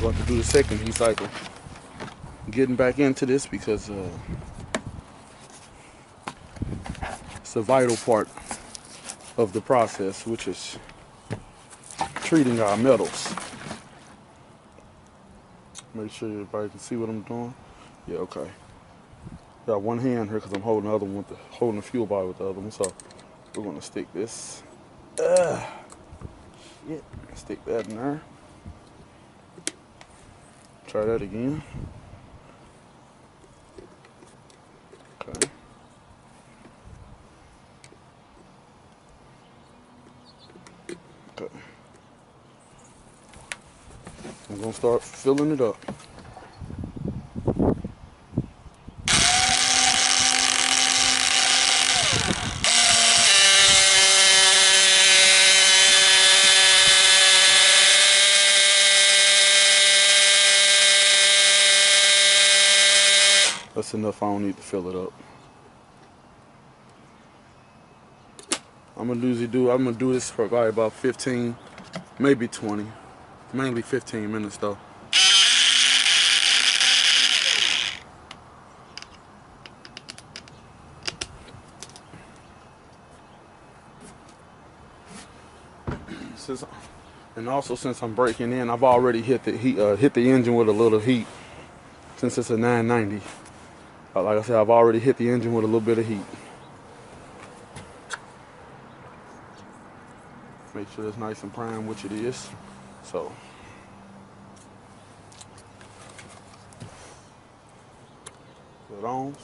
About to do the second heat cycle. Getting back into this because it's a vital part of the process, which is treating our metals. Make sure everybody can see what I'm doing. Yeah, okay. Got one hand here because I'm holding the other one, holding the fuel bottle with the other one. So we're gonna stick this. Shit. Stick that in there. Try that again. Okay. Okay. I'm gonna start filling it up. That's enough. I don't need to fill it up. I'm gonna do this for probably about 15, maybe 20, mainly 15 minutes though. And also since I'm breaking in, I've already hit the heat, hit the engine with a little heat. Since it's a 990, like I said, I've already hit the engine with a little bit of heat. Make sure it's nice and prime, which it is. So, put it on.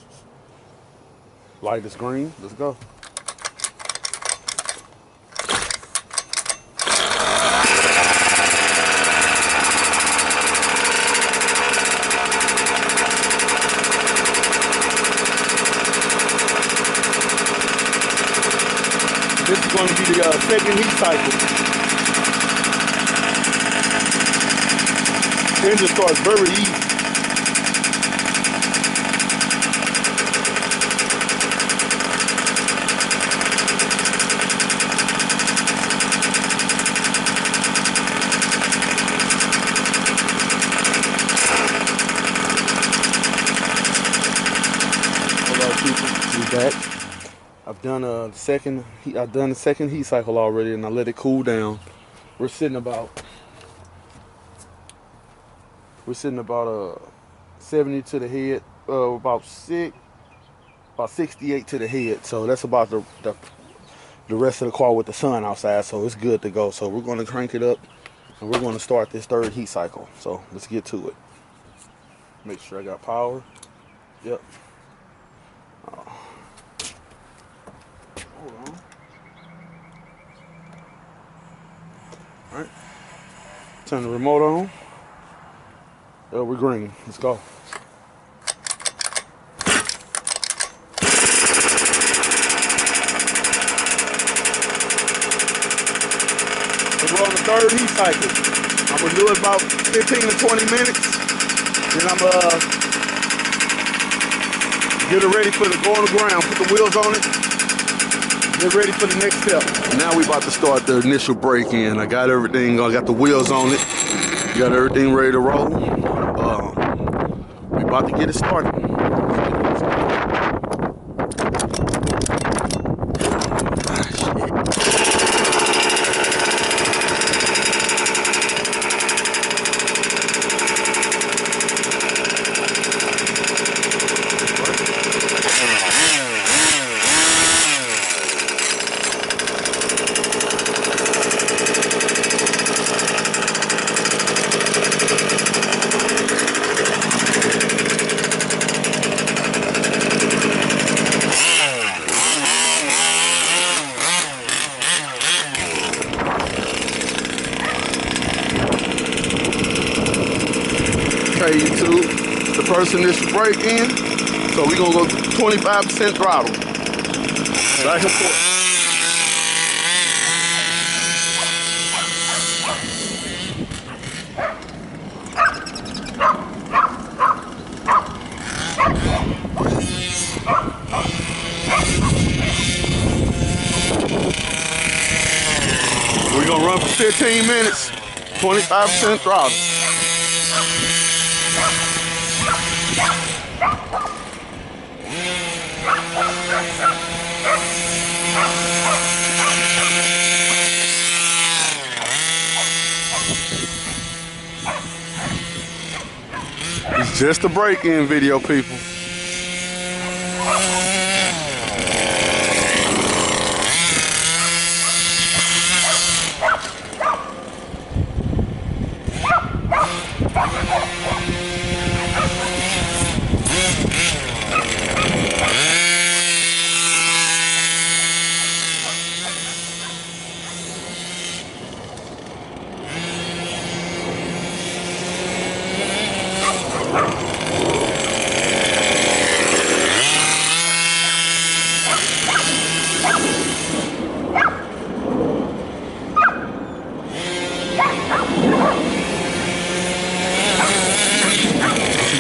Light is green. Let's go. This is going to be the second heat cycle. The engine starts very easy. Hello people, we're back. I've done the second heat cycle already, and I let it cool down. We're sitting about 70 to the head, about 68 to the head. So that's about the rest of the car with the sun outside. So it's good to go. So we're going to crank it up, and we're going to start this third heat cycle. So let's get to it. Make sure I got power. Yep. Hold on. All right. Turn the remote on. We're green. Let's go. We're on the third heat cycle. I'm gonna do it about 15 to 20 minutes. Then I'm get it ready for the go on the ground. Put the wheels on it. Get ready for the next step. Now we about to start the initial break-in. I got everything. I got the wheels on it. Got everything ready to roll. We about to get it started. YouTube, the person this break in, so we're gonna go 25% throttle. Back and forth. We're gonna run for 15 minutes, 25% throttle. Just a break-in video, people.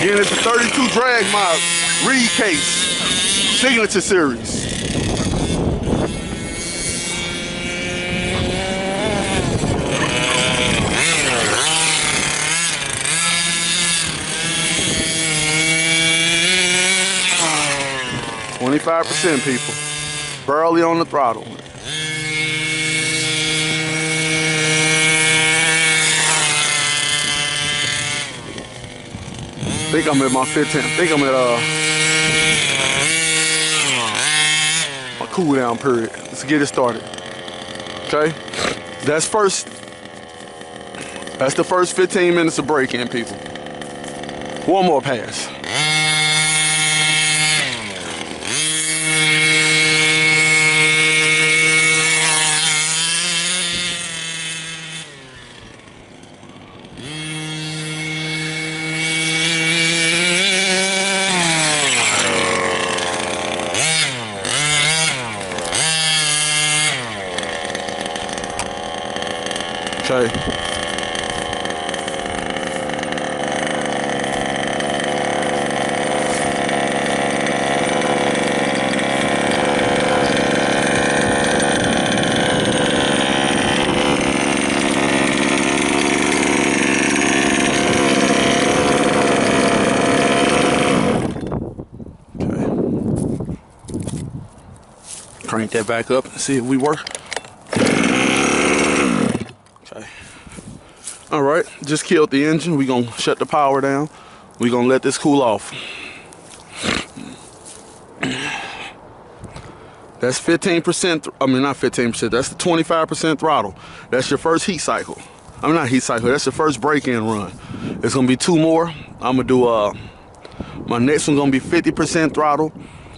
Again, it's a 32 drag mod reed case, signature series. %, people. Barely on the throttle. I think I'm at my 15. I think I'm at my cool down period. Let's get it started. Okay? That's the first 15 minutes of break-in, people. One more pass. Okay. Crank that back up and see if we work. Okay. All right, just killed the engine. We're gonna shut the power down. We're gonna let this cool off. That's 15%, I mean not 15%, that's the 25% throttle. That's your first heat cycle. I mean not heat cycle, that's your first break-in run. It's gonna be 2 more. I'm gonna do, my next one's gonna be 50% throttle.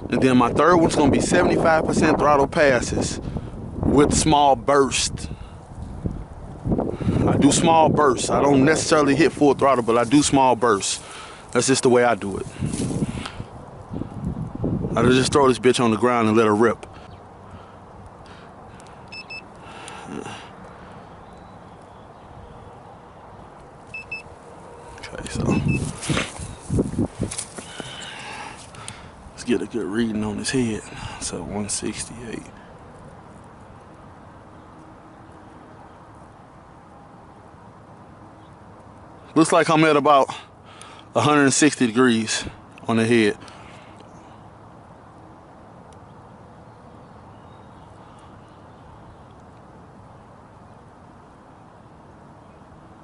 And then my third one's gonna be 75% throttle passes with small bursts. I do small bursts. I don't necessarily hit full throttle, but I do small bursts. That's just the way I do it. I just throw this bitch on the ground and let her rip. Okay, so let's get a good reading on his head. So 168. Looks like I'm at about 160 degrees on the head.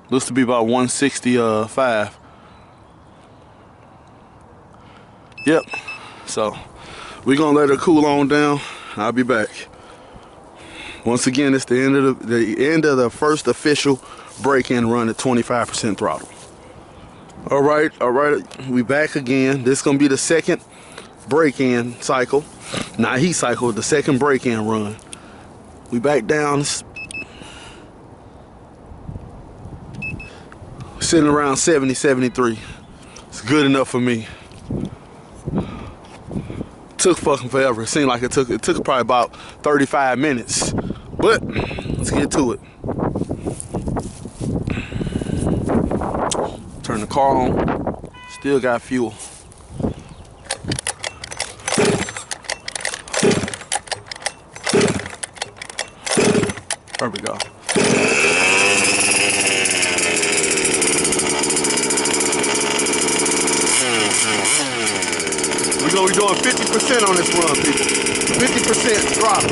Looks to be about 165. Yep. So we're gonna let it cool on down. I'll be back. Once again, it's the end of the first official break-in run at 25% throttle. All right, we back again. This is gonna be the second break-in cycle, not heat cycle, the second break-in run. We back down, sitting around 70, 73. It's good enough for me. Took fucking forever. It seemed like it took probably about 35 minutes. But let's get to it. Turn the car on. Still got fuel. There we go. We're gonna be doing 50% on this run, people. 50% throttle.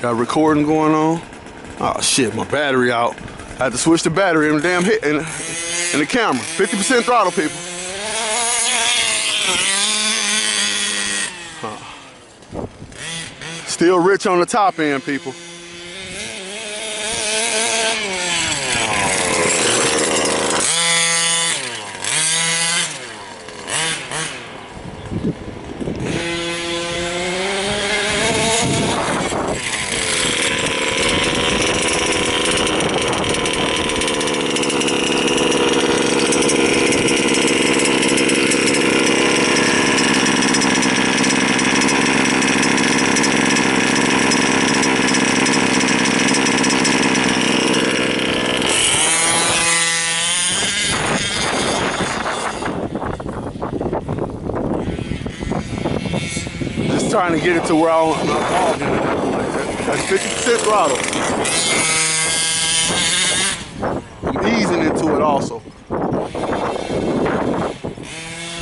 Got recording going on. Oh shit, my battery out. I had to switch the battery in the damn hit in the camera. 50% throttle, people. Still rich on the top end, people. Trying to get it to where I'm hogging it. That's 50% throttle. I'm easing into it also.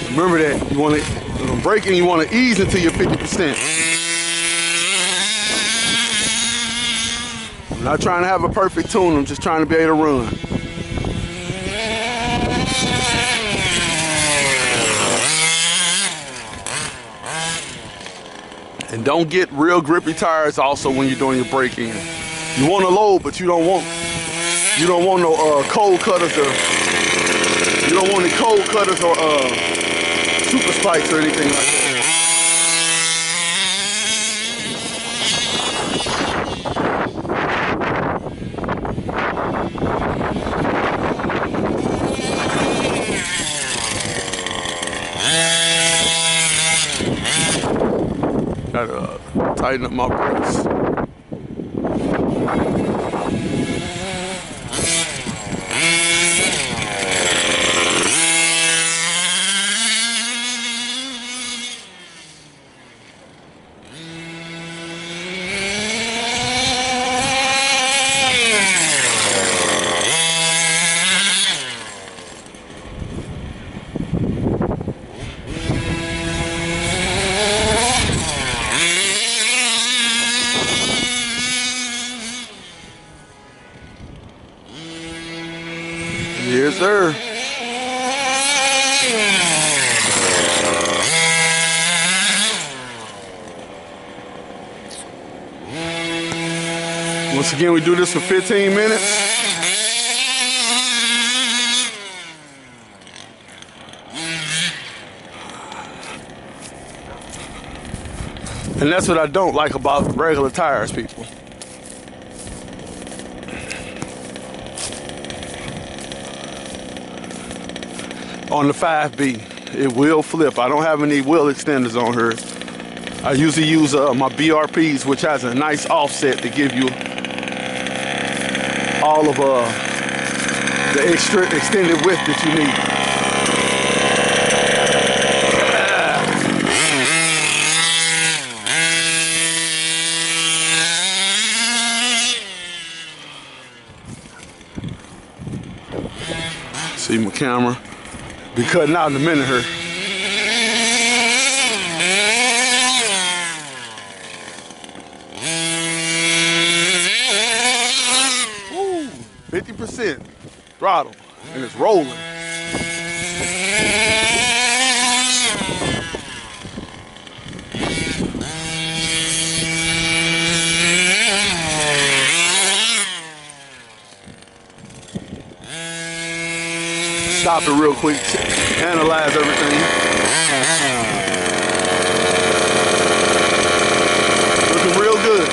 Remember that you want to, when I'm braking, you want to ease into your 50%. I'm not trying to have a perfect tune, I'm just trying to be able to run. And don't get real grippy tires also when you're doing your braking. You want to load, but you don't want no cold cutters or you don't want any cold cutters or super spikes or anything like that. Gotta tighten up my brakes. Yes, sir. Once again, we do this for 15 minutes. And that's what I don't like about regular tires, people. On the 5B, it will flip. I don't have any wheel extenders on here. I usually use my BRPs, which has a nice offset to give you all of the extra extended width that you need. See my camera. Be cutting out in a minute here. Woo, 50% throttle, and it's rolling. Stop it real quick, analyze everything. Looking real good,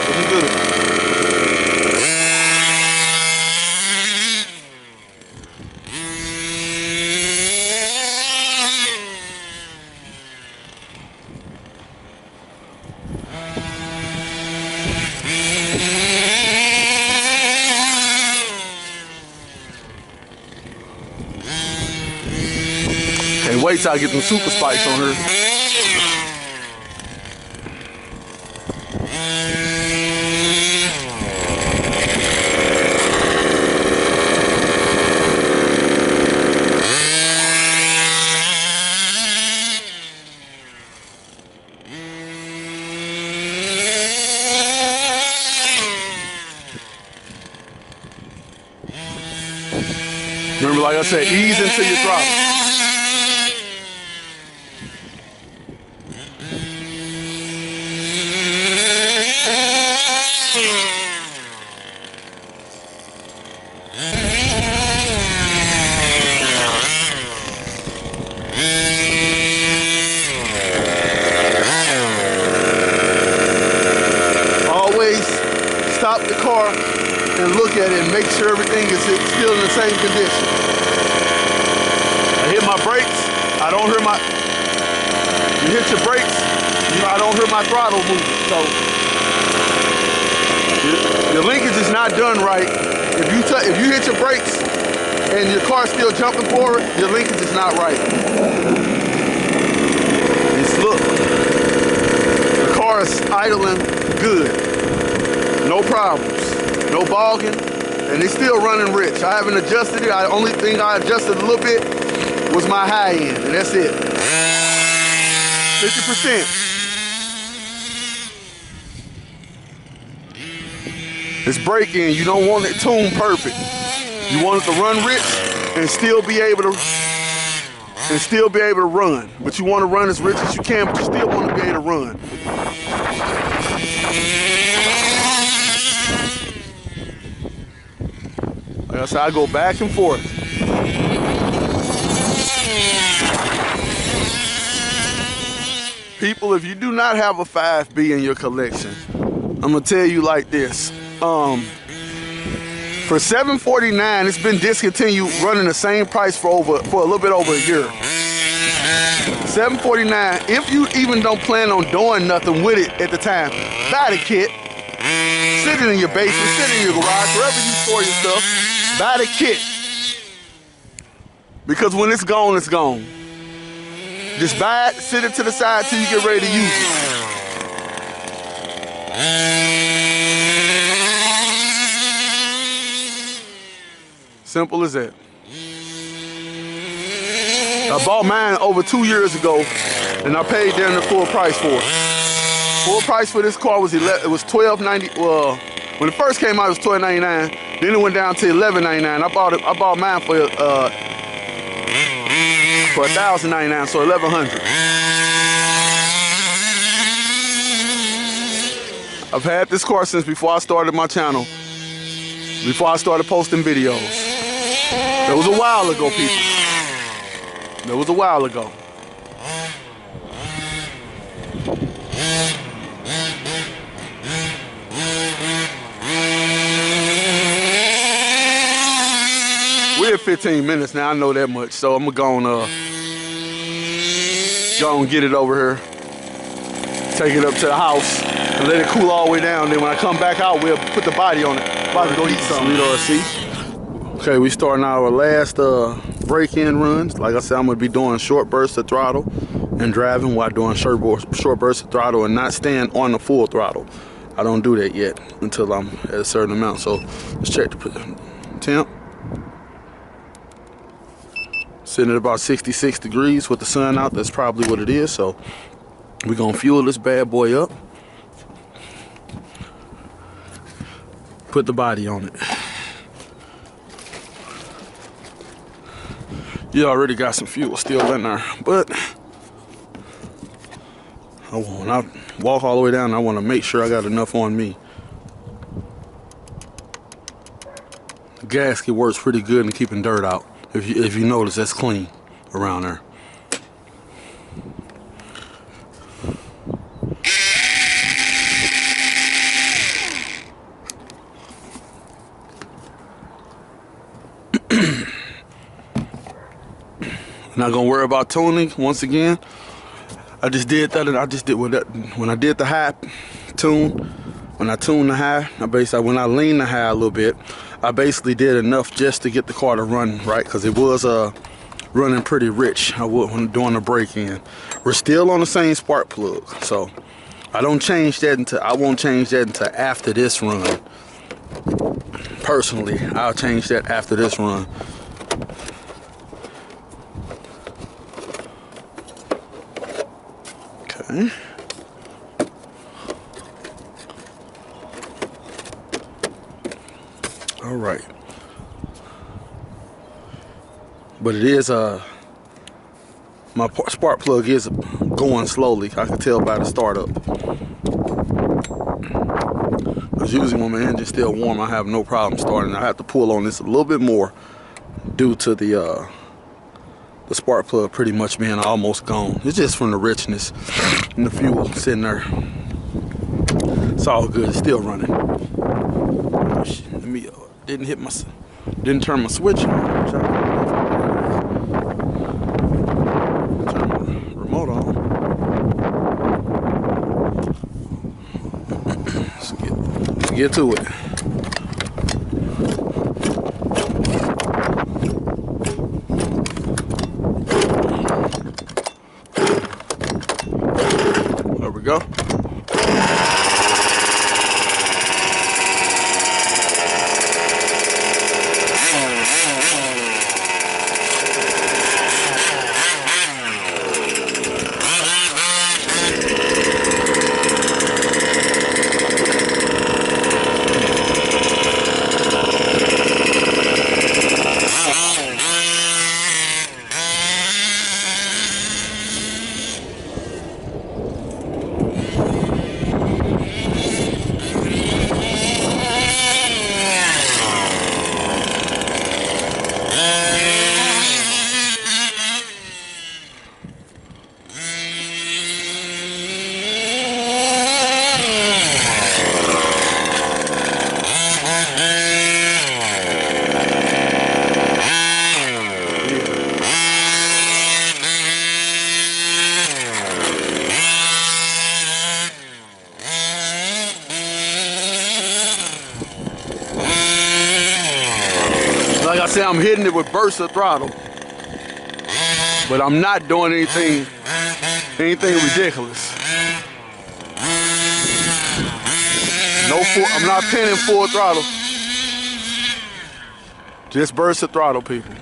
looking good. And wait till I get them super spikes on her. Remember, like I said, ease into your throttle. Always stop the car and look at it and make sure everything is still in the same condition. I hit my brakes, I don't hear my, you hit your brakes, you know, I don't hear my throttle moving. So your linkage is not done right. If you hit your brakes and your car's still jumping forward, your linkage is not right. Just look, the car is idling good, no problems, no bogging, and it's still running rich. I haven't adjusted it. The only thing I adjusted a little bit was my high end, and that's it. 50%. It's braking. You don't want it tuned perfect. You want it to run rich and still be able to run. But you want to run as rich as you can, but you still want to be able to run. Like I said, I go back and forth. People, if you do not have a 5B in your collection, I'm gonna tell you like this. For $749, it's been discontinued, running the same price for a little bit over a year. $749. If you even don't plan on doing nothing with it at the time, buy the kit. Sit it in your basement, sit it in your garage, wherever you store your stuff. Buy the kit. Because when it's gone, it's gone. Just buy it, sit it to the side till you get ready to use it. Simple as that. I bought mine over 2 years ago, and I paid them the full price for it. Full price for this car was $12.90. Well, when it first came out, it was $12.99. Then it went down to $11.99. I bought mine for $1,099, so $1,100. I've had this car since before I started my channel, before I started posting videos. That was a while ago, people. That was a while ago. We're at 15 minutes now, I know that much, so I'm gonna go and get it over here, take it up to the house, and let it cool all the way down. Then when I come back out, we'll put the body on it. About to go eat something, see? Okay, we starting our last break-in runs. Like I said, I'm gonna be doing short bursts of throttle and driving while doing short bursts of throttle and not staying on the full throttle. I don't do that yet until I'm at a certain amount. So let's check the temp. Sitting at about 66 degrees with the sun out. That's probably what it is. So we're gonna fuel this bad boy up. Put the body on it. You already got some fuel still in there, but when I walk all the way down, I want to make sure I got enough on me. The gasket works pretty good in keeping dirt out. If you notice, that's clean around there. Not gonna worry about tuning once again. I just did that, and I just did with that when I did the high tune. When I tuned the high, when I leaned the high a little bit, I basically did enough just to get the car to run right, because it was running pretty rich. When doing the break-in. We're still on the same spark plug, so I won't change that until after this run. Personally, I'll change that after this run. Okay. All right. But it is my spark plug is going slowly. I can tell by the startup. Because usually when my engine's still warm, I have no problem starting. I have to pull on this a little bit more due to the spark plug pretty much being almost gone. It's just from the richness and the fuel sitting there. It's all good. It's still running. Oh, shit. Let me didn't turn my switch on. Turn my remote on. Let's get to it. There we go. Like I said, I'm hitting it with burst of throttle, but I'm not doing anything ridiculous. I'm not pinning full throttle. Just burst of throttle, people.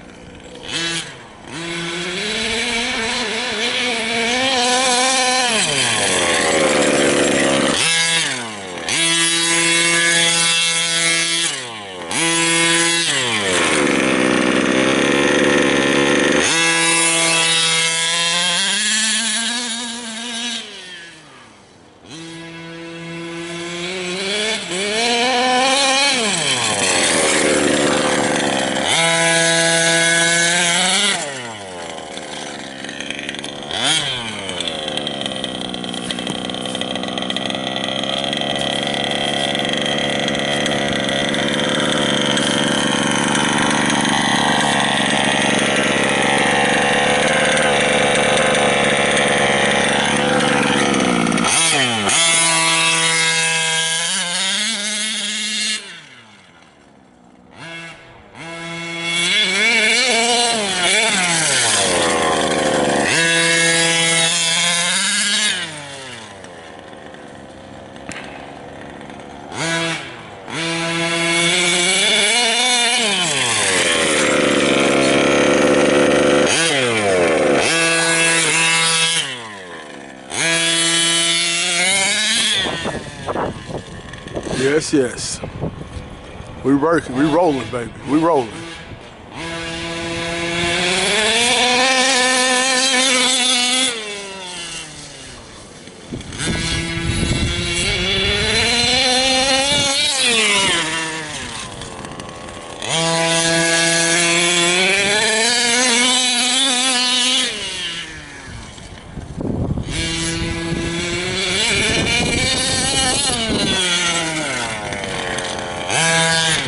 Yes, yes. We working, we rolling, baby. We rolling.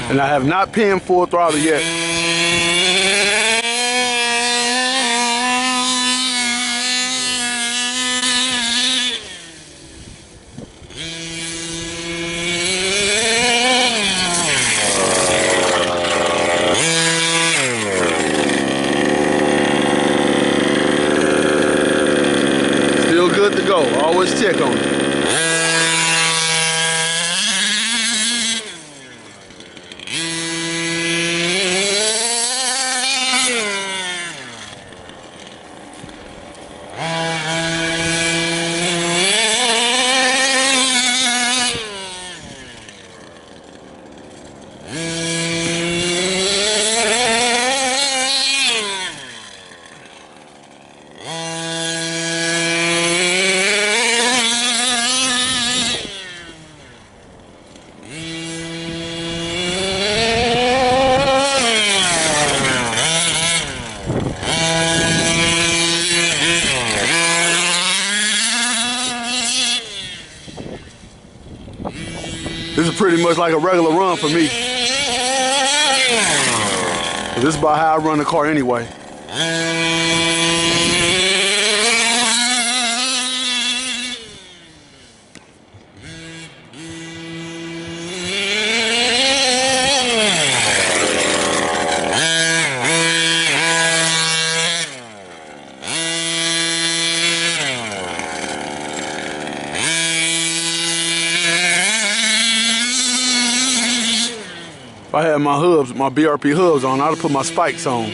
And I have not pinned full throttle yet. Still good to go. Always check on it. it's like a regular run for me. This is about how I run the car anyway. If I had my hubs, my BRP hubs on, I'd have put my spikes on.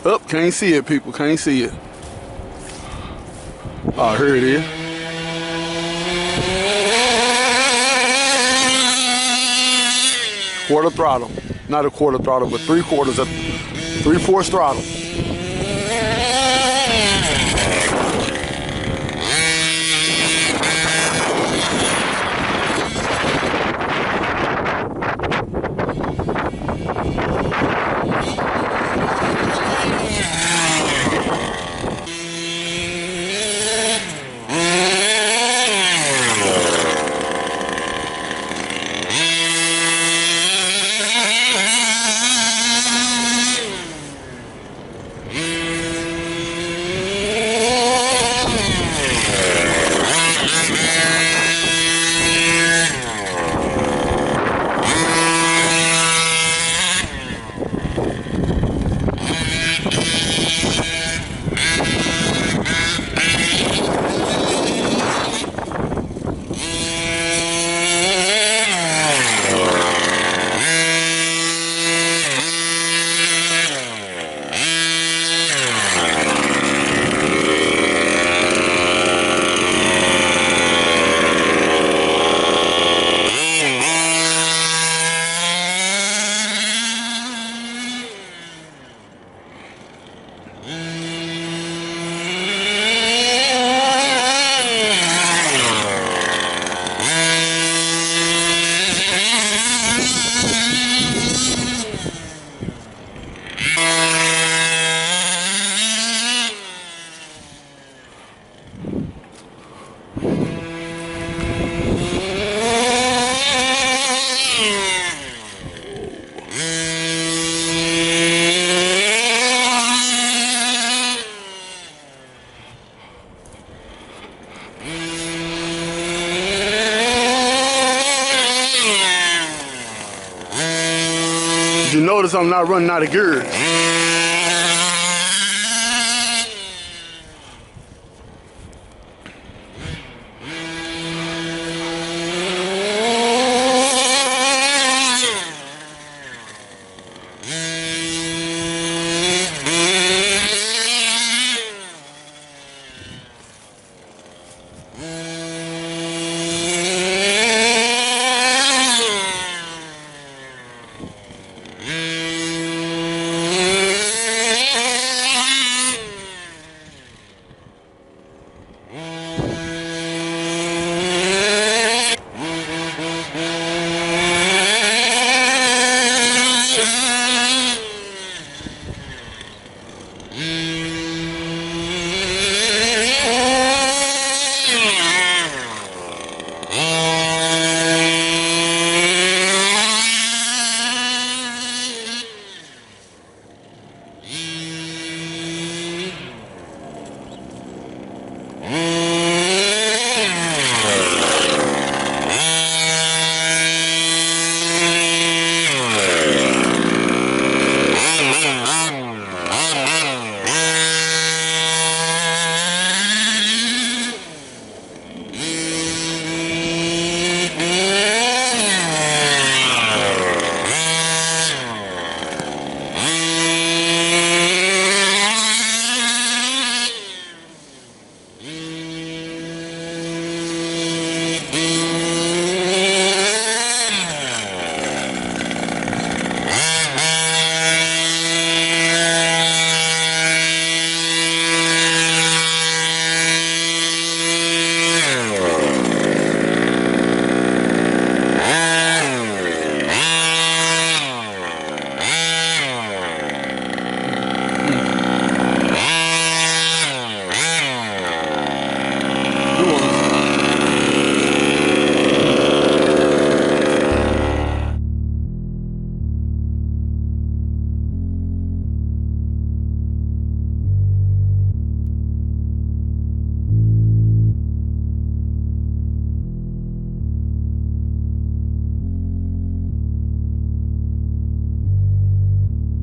Up, can't see it, people, can't see it. Oh, here it is. Quarter throttle. Not a quarter throttle, but 3/4 of 3/4 throttle. You notice I'm not running out of gears.